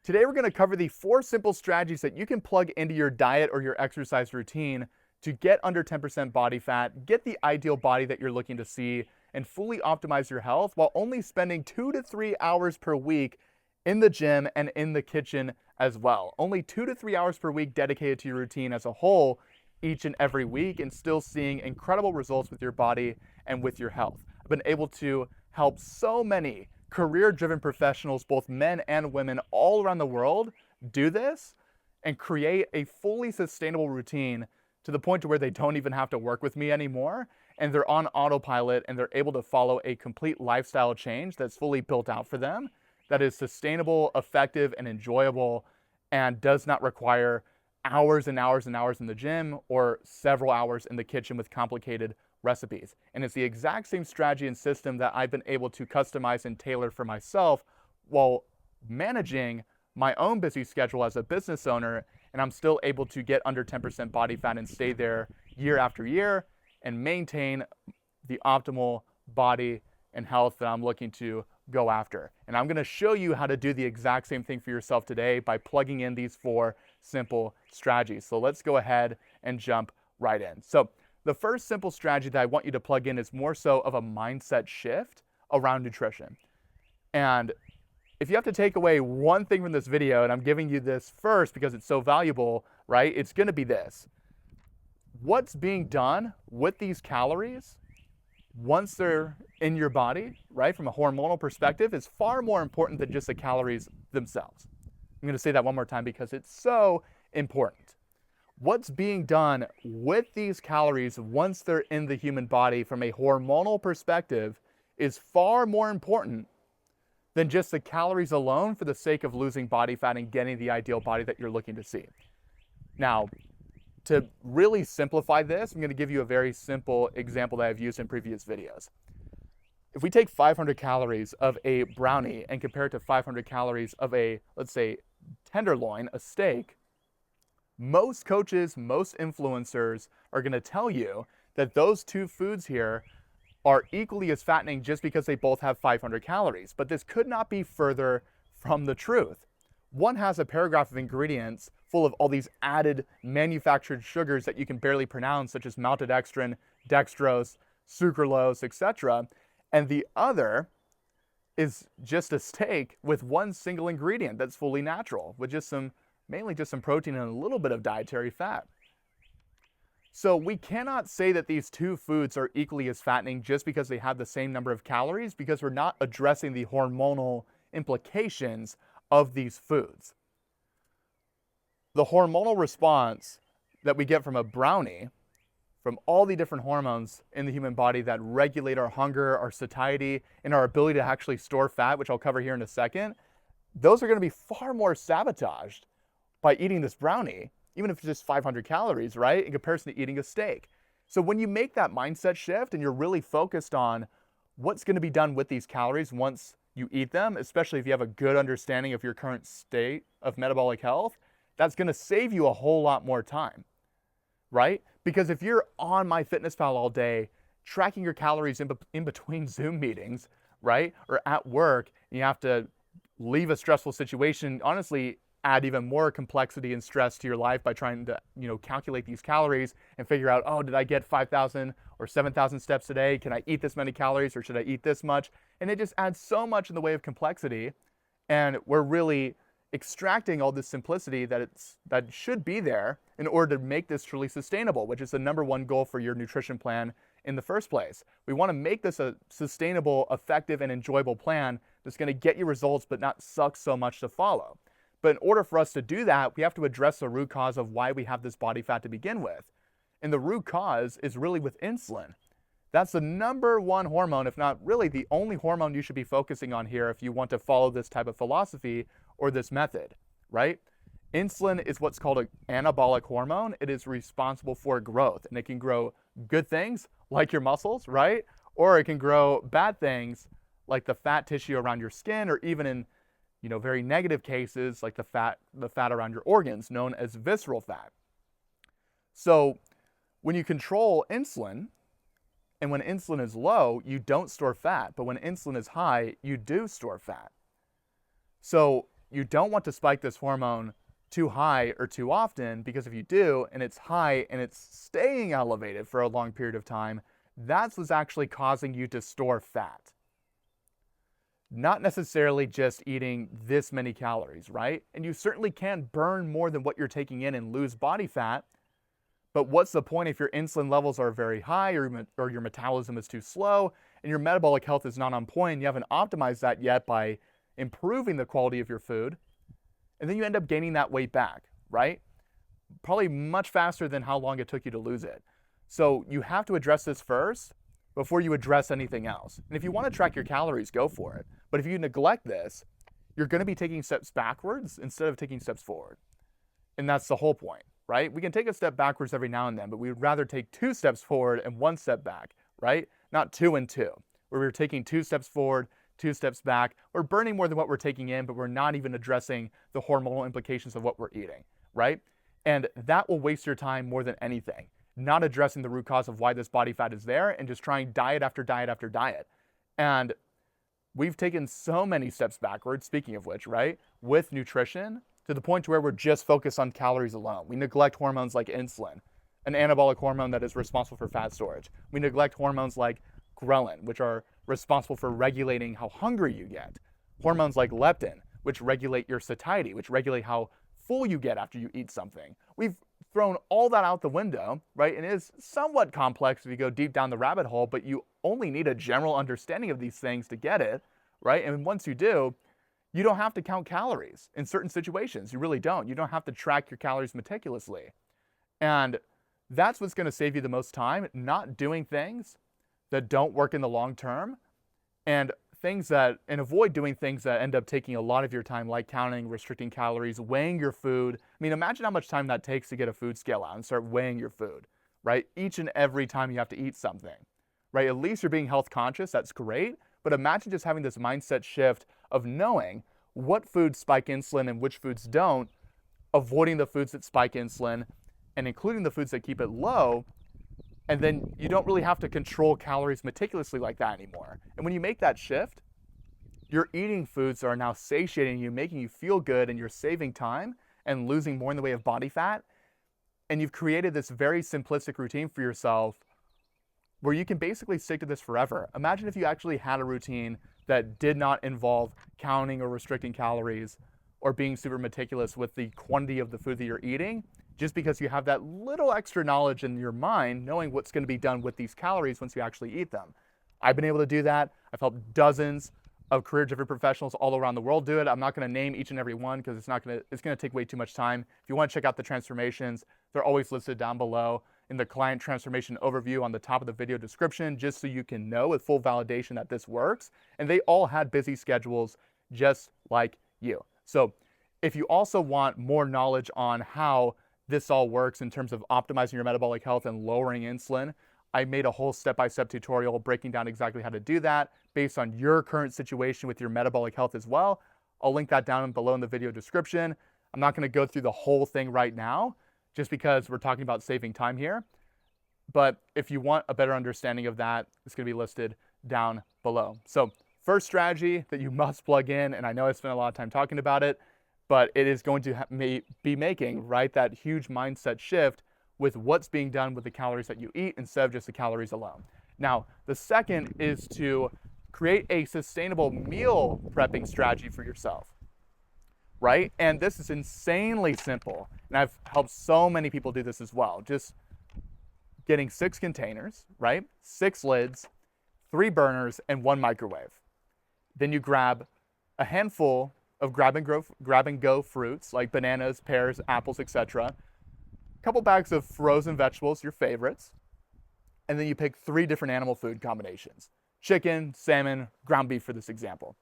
Today we're going to cover the 4 simple strategies that you can plug into your diet or your exercise routine to get under 10% body fat, get the ideal body that you're looking to see, and fully optimize your health while only spending 2 to 3 hours per week in the gym and in the kitchen as well. Only 2 to 3 hours per week dedicated to your routine as a whole each and every week, and still seeing incredible results with your body and with your health. I've been able to help so many career-driven professionals, both men and women all around the world, do this and create a fully sustainable routine to the point to where they don't even have to work with me anymore, and they're on autopilot and they're able to follow a complete lifestyle change that's fully built out for them, that is sustainable, effective, and enjoyable, and does not require hours and hours and hours in the gym or several hours in the kitchen with complicated recipes. And it's the exact same strategy and system that I've been able to customize and tailor for myself while managing my own busy schedule as a business owner, and I'm still able to get under 10% body fat and stay there year after year and maintain the optimal body and health that I'm looking to go after. And I'm going to show you how to do the exact same thing for yourself today by plugging in these 4 simple strategies. So let's go ahead and jump right in. So the first simple strategy that I want you to plug in is more so of a mindset shift around nutrition. And if you have to take away one thing from this video, and I'm giving you this first because it's so valuable, right? It's going to be this. What's being done with these calories once they're in your body, right, from a hormonal perspective, is far more important than just the calories themselves. I'm going to say that one more time because it's so important. What's being done with these calories once they're in the human body from a hormonal perspective is far more important than just the calories alone for the sake of losing body fat and getting the ideal body that you're looking to see. Now, to really simplify this, I'm going to give you a very simple example that I've used in previous videos. If we take 500 calories of a brownie and compare it to 500 calories of a, let's say, tenderloin, a steak, most coaches, most influencers are going to tell you that those 2 foods here are equally as fattening just because they both have 500 calories. But this could not be further from the truth. One has a paragraph of ingredients full of all these added manufactured sugars that you can barely pronounce, such as maltodextrin, dextrose, sucralose, etc. And the other is just a steak with one single ingredient that's fully natural, with just mainly just some protein and a little bit of dietary fat. So we cannot say that these 2 foods are equally as fattening just because they have the same number of calories, because we're not addressing the hormonal implications of these foods. The hormonal response that we get from a brownie, from all the different hormones in the human body that regulate our hunger, our satiety, and our ability to actually store fat, which I'll cover here in a second, those are going to be far more sabotaged by eating this brownie, even if it's just 500 calories, right, in comparison to eating a steak. So when you make that mindset shift and you're really focused on what's going to be done with these calories once you eat them, especially if you have a good understanding of your current state of metabolic health, that's going to save you a whole lot more time, right? Because if you're on MyFitnessPal all day, tracking your calories in between Zoom meetings, right, or at work, and you have to leave a stressful situation, honestly, add even more complexity and stress to your life by trying to, calculate these calories and figure out, oh, did I get 5,000 or 7,000 steps today? Can I eat this many calories or should I eat this much? And it just adds so much in the way of complexity. And we're really extracting all this simplicity that should be there in order to make this truly sustainable, which is the number 1 goal for your nutrition plan in the first place. We want to make this a sustainable, effective, and enjoyable plan that's going to get you results but not suck so much to follow. But in order for us to do that, we have to address the root cause of why we have this body fat to begin with. And the root cause is really with insulin. That's the number 1 hormone, if not really the only hormone you should be focusing on here if you want to follow this type of philosophy or this method, right? Insulin is what's called an anabolic hormone. It is responsible for growth, and it can grow good things like your muscles, right? Or it can grow bad things like the fat tissue around your skin, or even in very negative cases like the fat around your organs, known as visceral fat. So when you control insulin, and when insulin is low, you don't store fat, but when insulin is high, you do store fat. So you don't want to spike this hormone too high or too often, because if you do, and it's high and it's staying elevated for a long period of time, that's what's actually causing you to store fat. Not necessarily just eating this many calories, right? And you certainly can burn more than what you're taking in and lose body fat, but what's the point if your insulin levels are very high, or your metabolism is too slow and your metabolic health is not on point, and you haven't optimized that yet by improving the quality of your food, and then you end up gaining that weight back, right? Probably much faster than how long it took you to lose it. So you have to address this first before you address anything else. And if you want to track your calories, go for it. But if you neglect this, you're going to be taking steps backwards instead of taking steps forward. And that's the whole point, right? We can take a step backwards every now and then, but we'd rather take 2 steps forward and 1 step back, right? Not 2 and 2, where we're taking 2 steps forward, 2 steps back. We're burning more than what we're taking in, but we're not even addressing the hormonal implications of what we're eating, right? And that will waste your time more than anything, not addressing the root cause of why this body fat is there and just trying diet after diet after diet. And we've taken so many steps backwards, speaking of which, right, with nutrition, to the point to where we're just focused on calories alone. We neglect hormones like insulin, an anabolic hormone that is responsible for fat storage. We neglect hormones like ghrelin, which are responsible for regulating how hungry you get. Hormones like leptin, which regulate your satiety, which regulate how full you get after you eat something. We've thrown all that out the window, right? And it is somewhat complex if you go deep down the rabbit hole, but you only need a general understanding of these things to get it, right? And once you do, you don't have to count calories in certain situations. You really don't. You don't have to track your calories meticulously. And that's what's going to save you the most time, not doing things that don't work in the long term, and avoid doing things that end up taking a lot of your time, like counting, restricting calories, weighing your food. I mean, imagine how much time that takes to get a food scale out and start weighing your food, right? Each and every time you have to eat something, right? At least you're being health conscious, that's great. But imagine just having this mindset shift of knowing what foods spike insulin and which foods don't, avoiding the foods that spike insulin and including the foods that keep it low. And then you don't really have to control calories meticulously like that anymore. And when you make that shift, you're eating foods that are now satiating you, making you feel good, and you're saving time and losing more in the way of body fat. And you've created this very simplistic routine for yourself where you can basically stick to this forever. Imagine if you actually had a routine that did not involve counting or restricting calories or being super meticulous with the quantity of the food that you're eating, just because you have that little extra knowledge in your mind, knowing what's going to be done with these calories once you actually eat them. I've been able to do that. I've helped dozens of career-driven professionals all around the world do it. I'm not going to name each and every one because it's going to take way too much time. If you want to check out the transformations, they're always listed down below in the client transformation overview on the top of the video description, just so you can know with full validation that this works. And they all had busy schedules just like you. So if you also want more knowledge on how this all works in terms of optimizing your metabolic health and lowering insulin, I made a whole step-by-step tutorial breaking down exactly how to do that based on your current situation with your metabolic health as well. I'll link that down below in the video description. I'm not going to go through the whole thing right now, just because we're talking about saving time here. But if you want a better understanding of that, it's going to be listed down below. So first strategy that you must plug in, and I know I spent a lot of time talking about it, but it is going to be making, right, that huge mindset shift with what's being done with the calories that you eat instead of just the calories alone. Now, the second is to create a sustainable meal prepping strategy for yourself, right? And this is insanely simple. And I've helped so many people do this as well. Just getting 6 containers, right? 6 lids, 3 burners, and 1 microwave. Then you grab a handful of grab and go fruits like bananas, pears, apples, etc. A couple bags of frozen vegetables, your favorites. And then you pick 3 different animal food combinations: chicken, salmon, ground beef for this example.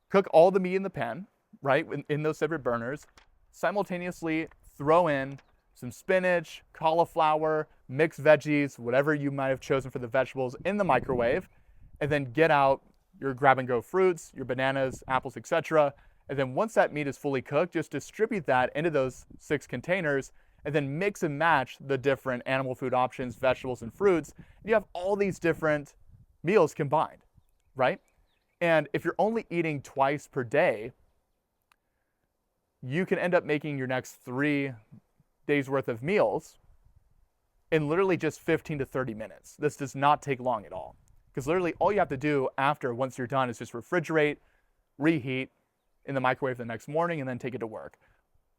Cook all the meat in the pan, right, in those separate burners. Simultaneously throw in some spinach, cauliflower, mixed veggies, whatever you might have chosen for the vegetables in the microwave, and then get out your grab and go fruits, your bananas, apples, etc. And then once that meat is fully cooked, just distribute that into those 6 containers and then mix and match the different animal food options, vegetables, and fruits. You have all these different meals combined, right? And if you're only eating twice per day, you can end up making your next 3 days worth of meals in literally just 15 to 30 minutes. This does not take long at all, because literally all you have to do after, once you're done, is just refrigerate, reheat in the microwave the next morning, and then take it to work.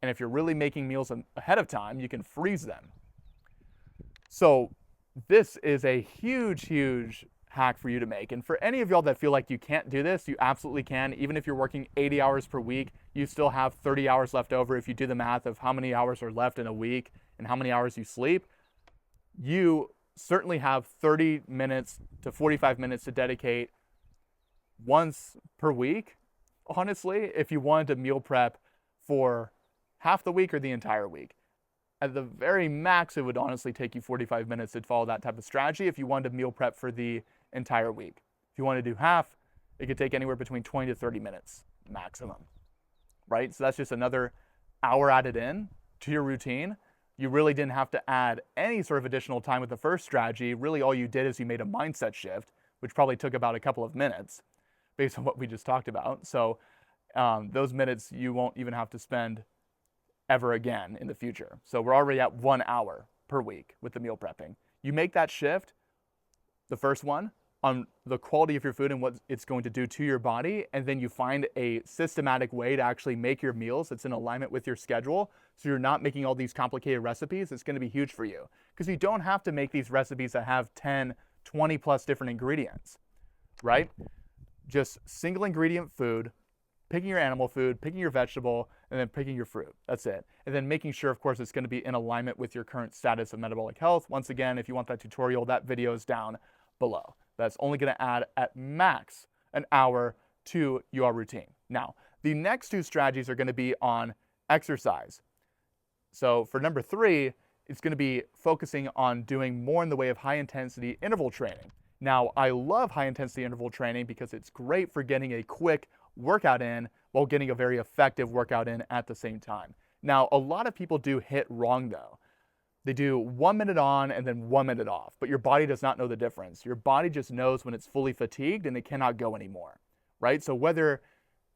And if you're really making meals ahead of time, you can freeze them. So this is a huge, huge hack for you to make. And for any of y'all that feel like you can't do this, you absolutely can. Even if you're working 80 hours per week, you still have 30 hours left over. If you do the math of how many hours are left in a week and how many hours you sleep, you certainly have 30 minutes to 45 minutes to dedicate once per week. Honestly, if you wanted to meal prep for half the week or the entire week, at the very max, it would honestly take you 45 minutes to follow that type of strategy if you wanted to meal prep for the entire week. If you want to do half, it could take anywhere between 20 to 30 minutes maximum, right? So that's just another hour added in to your routine. You really didn't have to add any sort of additional time with the first strategy. Really, all you did is you made a mindset shift, which probably took about a couple of minutes based on what we just talked about. So those minutes you won't even have to spend ever again in the future. So we're already at 1 hour per week with the meal prepping. You make that shift, the first one, on the quality of your food and what it's going to do to your body, and then you find a systematic way to actually make your meals that's in alignment with your schedule, so you're not making all these complicated recipes. It's going to be huge for you, because you don't have to make these recipes that have 10, 20 plus different ingredients, right? Just single ingredient food, picking your animal food, picking your vegetable, and then picking your fruit. That's it. And then making sure, of course, it's going to be in alignment with your current status of metabolic health. Once again, if you want that tutorial, that video is down below. That's only going to add at max an hour to your routine. Now, the next 2 strategies are going to be on exercise. So for number 3, it's going to be focusing on doing more in the way of high intensity interval training. Now, I love high intensity interval training because it's great for getting a quick workout in while getting a very effective workout in at the same time. Now, a lot of people do HIIT wrong though. They do 1 minute on and then 1 minute off, but your body does not know the difference. Your body just knows when it's fully fatigued and it cannot go anymore, right? So whether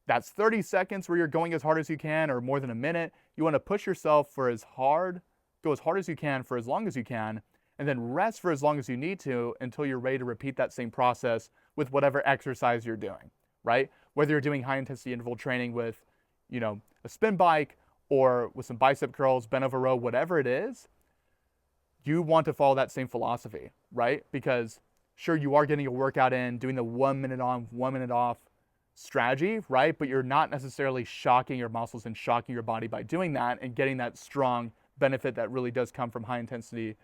that's 30 seconds where you're going as hard as you can or more than a minute, you want to push yourself for go as hard as you can for as long as you can, and then rest for as long as you need to until you're ready to repeat that same process with whatever exercise you're doing, right? Whether you're doing high intensity interval training with, a spin bike or with some bicep curls, bent over row, whatever it is, you want to follow that same philosophy, right? Because sure, you are getting a workout in, doing the 1 minute on, 1 minute off strategy, right? But you're not necessarily shocking your muscles and shocking your body by doing that and getting that strong benefit that really does come from high intensity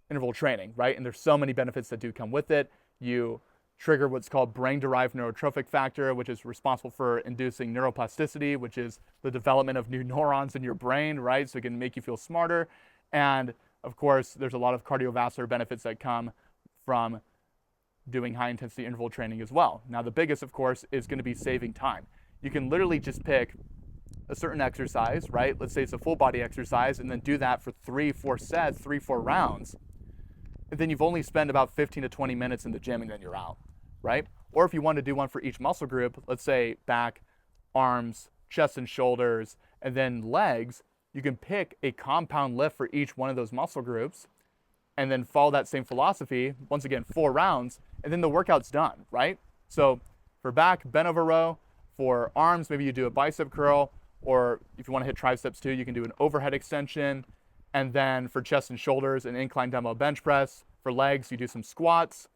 interval training, right? And there's so many benefits that do come with it. You trigger what's called brain-derived neurotrophic factor, which is responsible for inducing neuroplasticity, which is the development of new neurons in your brain, right? So it can make you feel smarter. And of course, there's a lot of cardiovascular benefits that come from doing high-intensity interval training as well. Now, the biggest, of course, is going to be saving time. You can literally just pick a certain exercise, right? Let's say it's a full body exercise, and then do that for 3-4 sets, 3-4 rounds. And then you've only spent about 15 to 20 minutes in the gym, and then you're out, right? Or if you want to do one for each muscle group, let's say back, arms, chest and shoulders, and then legs, you can pick a compound lift for each one of those muscle groups and then follow that same philosophy, once again, 4 rounds, and then the workout's done, right? So for back, bent over row. For arms, maybe you do a bicep curl, or if you want to hit triceps too, you can do an overhead extension. And then for chest and shoulders, an incline dumbbell bench press. For legs, you do some squats.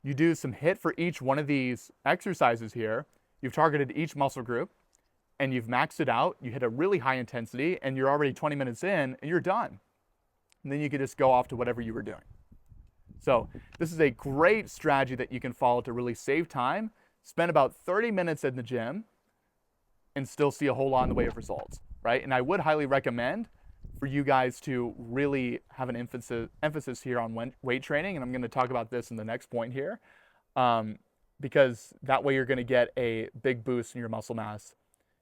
You do some HIIT for each one of these exercises here. You've targeted each muscle group and you've maxed it out. You hit a really high intensity and you're already 20 minutes in and you're done. And then you can just go off to whatever you were doing. So this is a great strategy that you can follow to really save time, spend about 30 minutes in the gym, and still see a whole lot in the way of results, right? And I would highly recommend for you guys to really have an emphasis here on weight training, and I'm going to talk about this in the next point here, because that way you're going to get a big boost in your muscle mass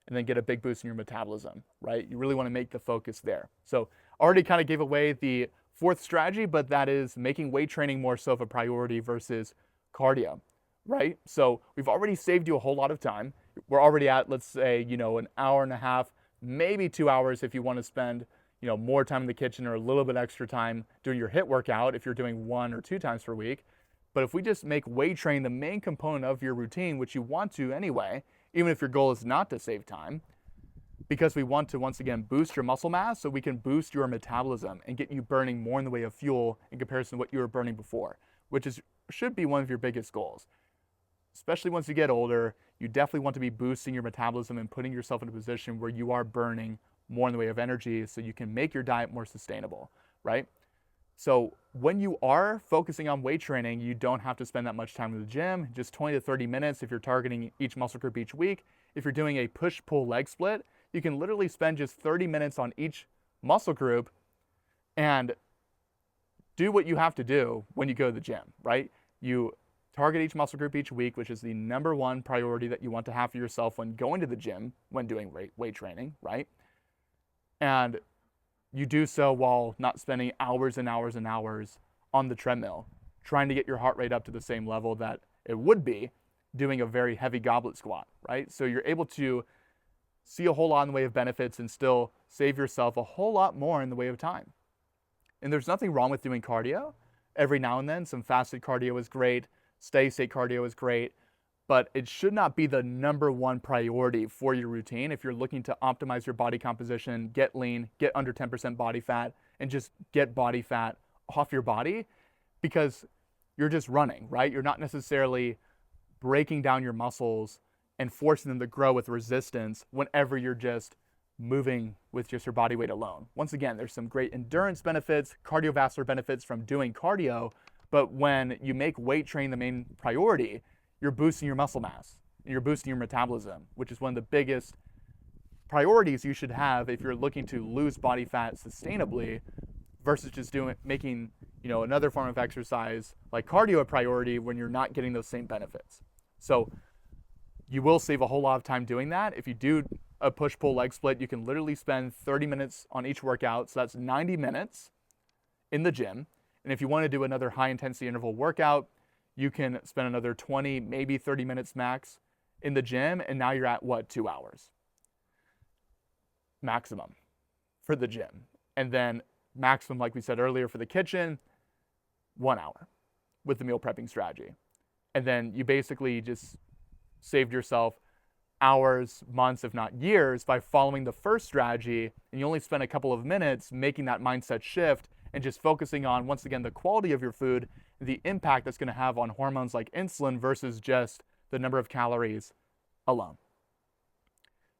and then get a big boost in your metabolism, right? You really want to make the focus there. So already kind of gave away the 4th strategy, but that is making weight training more so of a priority versus cardio, right? So we've already saved you a whole lot of time. We're already at, let's say, an hour and a half maybe 2 hours if you want to spend, more time in the kitchen or a little bit extra time doing your HIIT workout if you're doing 1 or 2 times per week. But if we just make weight training the main component of your routine, which you want to anyway, even if your goal is not to save time, because we want to, once again, boost your muscle mass so we can boost your metabolism and get you burning more in the way of fuel in comparison to what you were burning before, which should be one of your biggest goals. Especially once you get older, you definitely want to be boosting your metabolism and putting yourself in a position where you are burning more in the way of energy so you can make your diet more sustainable, right? So when you are focusing on weight training, you don't have to spend that much time in the gym, just 20 to 30 minutes if you're targeting each muscle group each week. If you're doing a push-pull leg split, you can literally spend just 30 minutes on each muscle group and do what you have to do when you go to the gym, right? You target each muscle group each week, which is the number one priority that you want to have for yourself when going to the gym, when doing weight training, right? And you do so while not spending hours and hours and hours on the treadmill, trying to get your heart rate up to the same level that it would be doing a very heavy goblet squat, right? So you're able to see a whole lot in the way of benefits and still save yourself a whole lot more in the way of time. And there's nothing wrong with doing cardio. Every now and then, some fasted cardio is great, steady state cardio is great, but it should not be the number one priority for your routine if you're looking to optimize your body composition, get lean, get under 10% body fat, and just get body fat off your body, because you're just running, right? You're not necessarily breaking down your muscles and forcing them to grow with resistance whenever you're just moving with just your body weight alone. Once again, there's some great endurance benefits, cardiovascular benefits from doing cardio, but when you make weight training the main priority, you're boosting your muscle mass and you're boosting your metabolism, which is one of the biggest priorities you should have if you're looking to lose body fat sustainably versus just making another form of exercise like cardio a priority when you're not getting those same benefits. So you will save a whole lot of time doing that. If you do a push-pull leg split, you can literally spend 30 minutes on each workout. So that's 90 minutes in the gym. And if you want to do another high-intensity interval workout, you can spend another 20, maybe 30 minutes max in the gym. And now you're at, 2 hours maximum for the gym. And then maximum, like we said earlier, for the kitchen, 1 hour with the meal prepping strategy. And then you basically just saved yourself hours, months, if not years by following the first strategy, and you only spent a couple of minutes making that mindset shift and just focusing on, once again, the quality of your food, the impact that's going to have on hormones like insulin versus just the number of calories alone.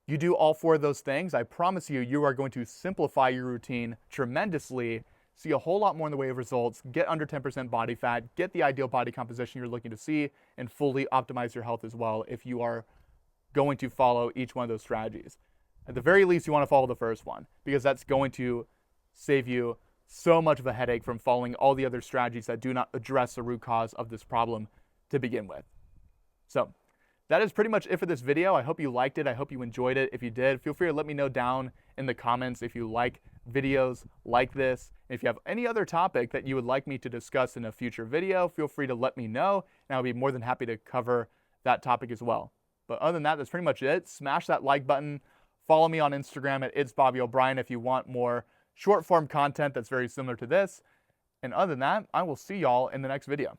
You do all 4 of those things, I promise you, you are going to simplify your routine tremendously, see a whole lot more in the way of results, get under 10% body fat, get the ideal body composition you're looking to see, and fully optimize your health as well if you are going to follow each one of those strategies. At the very least, you want to follow the first one, because that's going to save you so much of a headache from following all the other strategies that do not address the root cause of this problem to begin with. So that is pretty much it for this video. I hope you liked it. I hope you enjoyed it. If you did, feel free to let me know down in the comments if you like videos like this. If you have any other topic that you would like me to discuss in a future video, feel free to let me know, and I'll be more than happy to cover that topic as well. But other than that, that's pretty much it. Smash that like button. Follow me on Instagram at itsbobbyobrien if you want more short form content that's very similar to this. And other than that, I will see y'all in the next video.